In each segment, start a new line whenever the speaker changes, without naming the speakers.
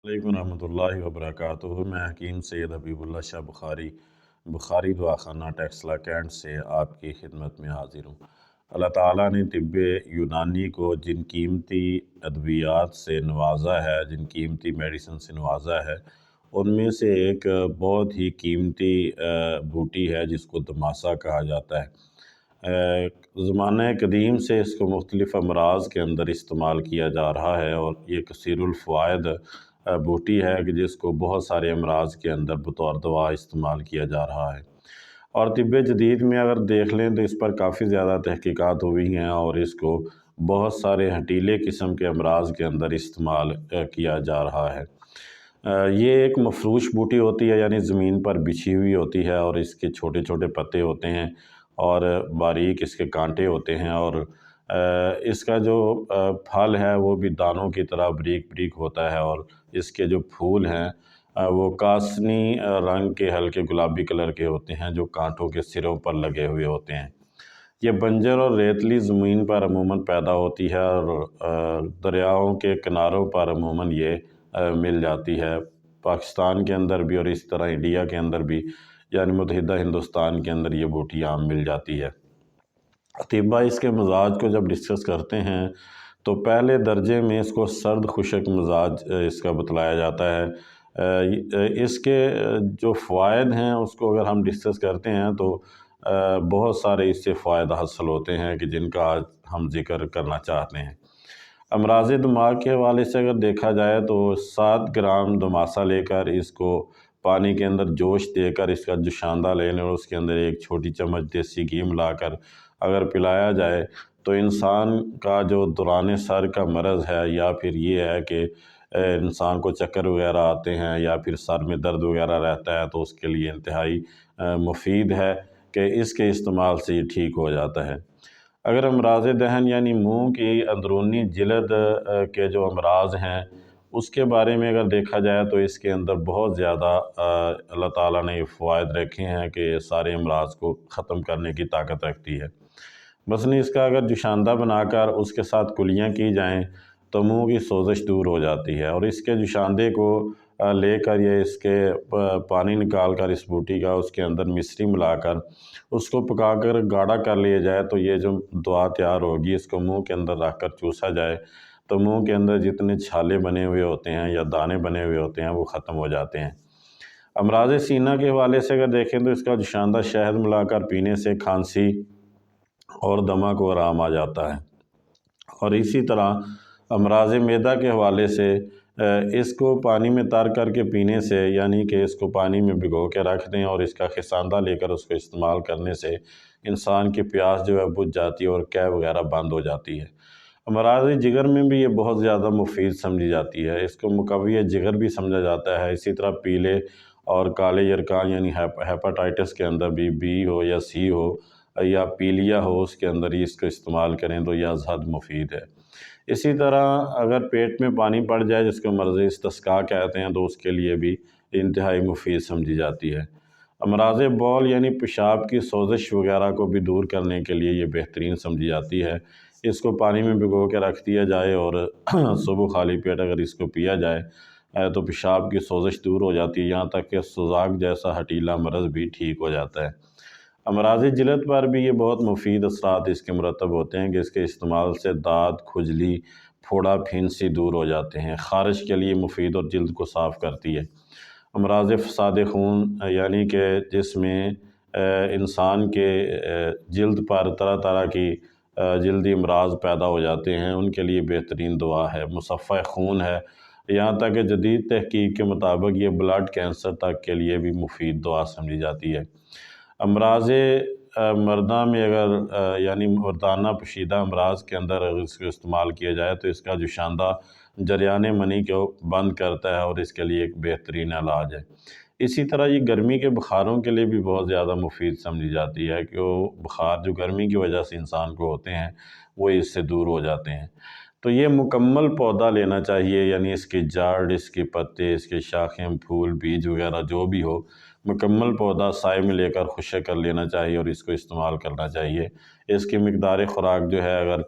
علیکم ورحمۃ اللہ وبرکاتہ۔ میں حکیم سید حبیب اللہ شاہ بخاری دعا خانہ ٹیکسلا کینٹ سے آپ کی خدمت میں حاضر ہوں۔ اللہ تعالیٰ نے طب یونانی کو جن قیمتی ادویات سے نوازا ہے، جن قیمتی میڈیسن سے نوازا ہے، ان میں سے ایک بہت ہی قیمتی بوٹی ہے جس کو دماسا کہا جاتا ہے۔ زمانہ قدیم سے اس کو مختلف امراض کے اندر استعمال کیا جا رہا ہے، اور یہ کثیر الفوائد بوٹی ہے کہ جس کو بہت سارے امراض کے اندر بطور دوا استعمال کیا جا رہا ہے۔ اور طب جدید میں اگر دیکھ لیں تو اس پر کافی زیادہ تحقیقات ہوئی ہیں، اور اس کو بہت سارے ہٹیلے قسم کے امراض کے اندر استعمال کیا جا رہا ہے۔ یہ ایک مفروش بوٹی ہوتی ہے، یعنی زمین پر بچھی ہوئی ہوتی ہے، اور اس کے چھوٹے چھوٹے پتے ہوتے ہیں اور باریک اس کے کانٹے ہوتے ہیں، اور اس کا جو پھل ہے وہ بھی دانوں کی طرح بریک بریک ہوتا ہے، اور اس کے جو پھول ہیں وہ کاسنی رنگ کے ہلکے گلابی کلر کے ہوتے ہیں، جو کانٹوں کے سروں پر لگے ہوئے ہوتے ہیں۔ یہ بنجر اور ریتلی زمین پر عموماً پیدا ہوتی ہے، اور دریاؤں کے کناروں پر عموماً یہ مل جاتی ہے، پاکستان کے اندر بھی اور اس طرح انڈیا کے اندر بھی، یعنی متحدہ ہندوستان کے اندر یہ بوٹی عام مل جاتی ہے۔ اطباء اس کے مزاج کو جب ڈسکس کرتے ہیں تو پہلے درجے میں اس کو سرد خشک مزاج اس کا بتلایا جاتا ہے۔ اس کے جو فوائد ہیں اس کو اگر ہم ڈسکس کرتے ہیں تو بہت سارے اس سے فوائد حاصل ہوتے ہیں کہ جن کا آج ہم ذکر کرنا چاہتے ہیں۔ امراض دماغ کے حوالے سے اگر دیکھا جائے تو 7 گرام دماسا لے کر اس کو پانی کے اندر جوش دے کر اس کا جوشاندہ لینے، اور اس کے اندر ایک چھوٹی چمچ دیسی گھی ملا کر اگر پلایا جائے تو انسان کا جو دوران سر کا مرض ہے، یا پھر یہ ہے کہ انسان کو چکر وغیرہ آتے ہیں یا پھر سر میں درد وغیرہ رہتا ہے، تو اس کے لیے انتہائی مفید ہے کہ اس کے استعمال سے یہ ٹھیک ہو جاتا ہے۔ اگر امراض دہن یعنی منہ کی اندرونی جلد کے جو امراض ہیں اس کے بارے میں اگر دیکھا جائے تو اس کے اندر بہت زیادہ اللہ تعالیٰ نے یہ فوائد رکھے ہیں کہ یہ سارے امراض کو ختم کرنے کی طاقت رکھتی ہے۔ مثلاً اس کا اگر جوشاندہ بنا کر اس کے ساتھ کلیاں کی جائیں تو منہ کی سوزش دور ہو جاتی ہے، اور اس کے جوشاندے کو لے کر یا اس کے پانی نکال کر اس بوٹی کا اس کے اندر مصری ملا کر اس کو پکا کر گاڑھا کر لیا جائے تو یہ جو دوا تیار ہوگی اس کو منہ کے اندر رکھ کر چوسا جائے تو منہ کے اندر جتنے چھالے بنے ہوئے ہوتے ہیں یا دانے بنے ہوئے ہوتے ہیں وہ ختم ہو جاتے ہیں۔ امراض سینہ کے حوالے سے اگر دیکھیں تو اس کا جوشاندہ شہد ملا کر پینے سے کھانسی اور دمہ کو آرام آ جاتا ہے۔ اور اسی طرح امراض معدہ کے حوالے سے اس کو پانی میں تر کر کے پینے سے، یعنی کہ اس کو پانی میں بھگو کے رکھ دیں اور اس کا خساندہ لے کر اس کو استعمال کرنے سے انسان کی پیاس جو ہے بجھ جاتی ہے اور قے وغیرہ بند ہو جاتی ہے۔ امراض جگر میں بھی یہ بہت زیادہ مفید سمجھی جاتی ہے، اس کو مقوی جگر بھی سمجھا جاتا ہے۔ اسی طرح پیلے اور کالے یرقان یعنی ہیپاٹائٹس کے اندر بھی بی ہو یا سی ہو یا پیلیا ہو، اس کے اندر ہی اس کو استعمال کریں تو یہ ازحد مفید ہے۔ اسی طرح اگر پیٹ میں پانی پڑ جائے جس کو مرض استسقاء کہتے ہیں تو اس کے لیے بھی انتہائی مفید سمجھی جاتی ہے۔ امراض بول یعنی پیشاب کی سوزش وغیرہ کو بھی دور کرنے کے لیے یہ بہترین سمجھی جاتی ہے۔ اس کو پانی میں بھگو کے رکھ دیا جائے اور صبح خالی پیٹ اگر اس کو پیا جائے تو پیشاب کی سوزش دور ہو جاتی ہے، یہاں تک کہ سوزاک جیسا ہٹیلا مرض بھی ٹھیک ہو جاتا ہے۔ امراض جلد پر بھی یہ بہت مفید اثرات اس کے مرتب ہوتے ہیں کہ اس کے استعمال سے داد، کھجلی، پھوڑا پھنسی دور ہو جاتے ہیں، خارش کے لیے مفید اور جلد کو صاف کرتی ہے۔ امراض فساد خون یعنی کہ جس میں انسان کے جلد پر طرح طرح کی جلدی امراض پیدا ہو جاتے ہیں، ان کے لیے بہترین دوا ہے، مصفحہ خون ہے۔ یہاں تک کہ جدید تحقیق کے مطابق یہ بلڈ کینسر تک کے لیے بھی مفید دوا سمجھی جاتی ہے۔ امراض مردہ میں اگر یعنی مردانہ پوشیدہ امراض کے اندر اگر اس کو استعمال کیا جائے تو اس کا جوشاندہ جریان منی کو بند کرتا ہے اور اس کے لیے ایک بہترین علاج ہے۔ اسی طرح یہ گرمی کے بخاروں کے لیے بھی بہت زیادہ مفید سمجھی جاتی ہے کہ وہ بخار جو گرمی کی وجہ سے انسان کو ہوتے ہیں وہ اس سے دور ہو جاتے ہیں۔ تو یہ مکمل پودا لینا چاہیے، یعنی اس کی جڑ، اس کے پتے، اس کے شاخیں، پھول، بیج وغیرہ جو بھی ہو، مکمل پودا سائے میں لے کر خشک کر لینا چاہیے اور اس کو استعمال کرنا چاہیے۔ اس کی مقدار خوراک جو ہے اگر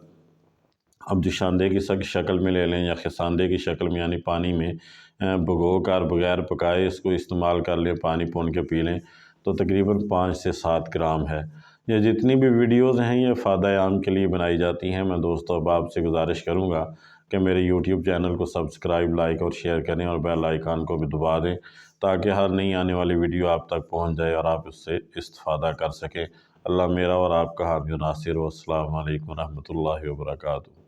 اب جوشاندے کی شکل میں لے لیں یا خساندے کی شکل میں یعنی پانی میں بھگو کر بغیر پکائے اس کو استعمال کر لیں، پانی پون کے پی لیں تو تقریباً 5 سے 7 گرام ہے۔ یہ جتنی بھی ویڈیوز ہیں یہ فائدہ عام کے لیے بنائی جاتی ہیں۔ میں دوستو احباب سے گزارش کروں گا کہ میرے یوٹیوب چینل کو سبسکرائب، لائک اور شیئر کریں اور بیل آئیکن کو بھی دبا دیں تاکہ ہر نئی آنے والی ویڈیو آپ تک پہنچ جائے اور آپ اس سے استفادہ کر سکیں۔ اللہ میرا اور آپ کا حامی و ناصر ہو۔ السلام علیکم ورحمۃ اللہ وبرکاتہ۔